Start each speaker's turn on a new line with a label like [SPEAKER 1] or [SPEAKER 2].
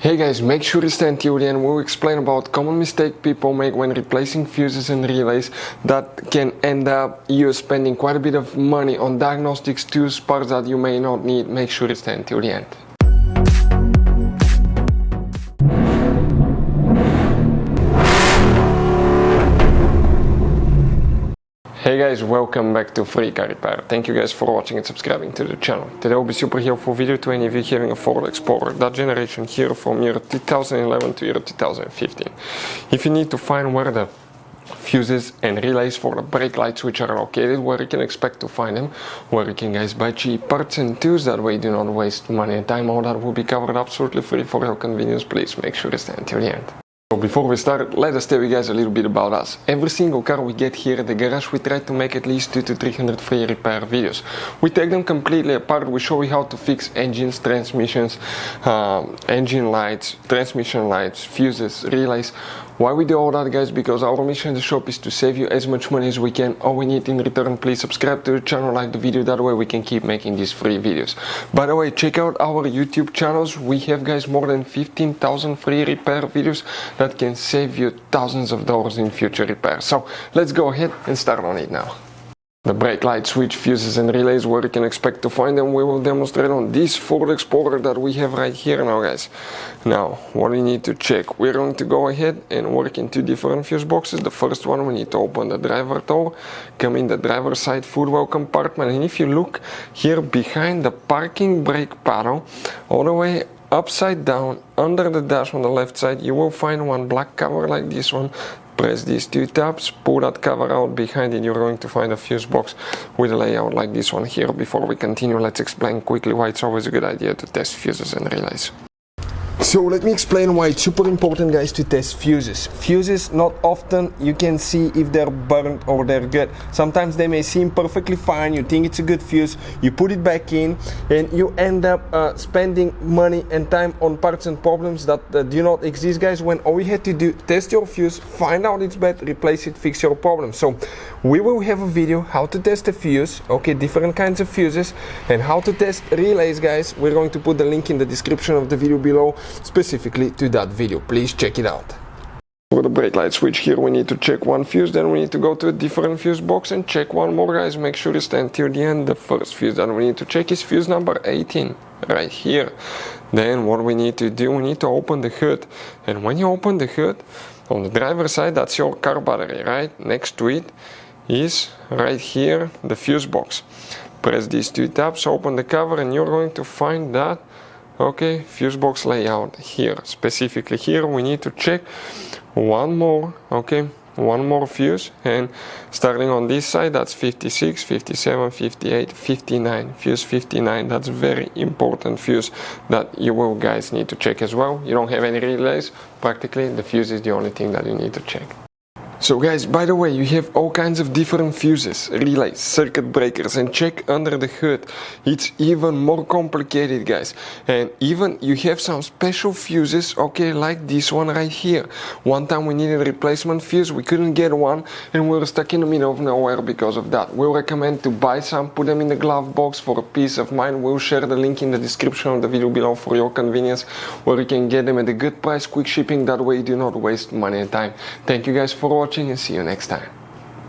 [SPEAKER 1] Hey guys, make sure to stay until the end. We'll explain about common mistake people make when replacing fuses and relays that can end up you spending quite a bit of money on diagnostics tools, parts that you may not need. Make sure to stay until the end. Hey guys, welcome back to Free Car Repair. Thank you guys for watching and subscribing to the channel. Today will be super helpful video to any of you having a Ford Explorer, that generation here from year 2011 to year 2015. If you need to find where the fuses and relays for the brake light switch are located, where you can expect to find them, where you can guys buy cheap parts and tools, that way you do not waste money and time, all that will be covered absolutely free for your convenience. Please make sure to stay until the end. So before we start, let us tell you guys a little bit about us. Every single car we get here at the garage, we try to make at least 200 to 300 free repair videos. We take them completely apart, we show you how to fix engines, transmissions, engine lights, transmission lights, fuses, relays. Why we do all that, guys? Because our mission in the shop is to save you as much money as we can. All we need in return, please subscribe to the channel, like the video, that way we can keep making these free videos. By the way, check out our YouTube channels. We have, guys, more than 15,000 free repair videos that can save you thousands of dollars in future repairs. So let's go ahead and start on it now. The brake light switch, fuses and relays, where you can expect to find them, we will demonstrate on this Ford Explorer that we have right here now, guys. Now, what you need to check, we're going to go ahead and work in two different fuse boxes. The first one, we need to open the driver door, come in the driver's side footwell compartment, and if you look here behind the parking brake paddle, all the way upside down under the dash on the left side, you will find one black cover like this one. Press these two tabs, pull that cover out. Behind it you're going to find a fuse box with a layout like this one here. Before we continue, let's explain quickly why it's always a good idea to test fuses and relays. So let me explain why it's super important, guys, to test fuses. Fuses, not often you can see if they're burnt or they're good. Sometimes they may seem perfectly fine, you think it's a good fuse, you put it back in and you end up spending money and time on parts and problems that do not exist, guys, when all you had to do, test your fuse, find out it's bad, replace it, fix your problem. So we will have a video how to test a fuse, okay, different kinds of fuses, and how to test relays, guys. We're going to put the link in the description of the video below specifically to that video. Please check it out. For the brake light switch here, we need to check one fuse, then we need to go to a different fuse box and check one more, guys. Make sure to stay until the end. The first fuse that we need to check is fuse number 18 right here. Then what we need to do, we need to open the hood, and when you open the hood on the driver's side, that's your car battery, right? Next to it is right here the fuse box. Press these two tabs, open the cover, and you're going to find that, okay, fuse box layout here. Specifically here we need to check one more, okay, one more fuse, and starting on this side, that's 56, 57, 58, 59, fuse 59. That's very important fuse that you will, guys, need to check as well. You don't have any relays, practically the fuse is the only thing that you need to check. So, guys, by the way, you have all kinds of different fuses, relays, circuit breakers, and check under the hood. It's even more complicated, guys. And even you have some special fuses, okay, like this one right here. One time we needed a replacement fuse, we couldn't get one, and we were stuck in the middle of nowhere because of that. We recommend to buy some, put them in the glove box for a peace of mind. We'll share the link in the description of the video below for your convenience, where you can get them at a good price, quick shipping, that way you do not waste money and time. Thank you guys for watching, and see you next time.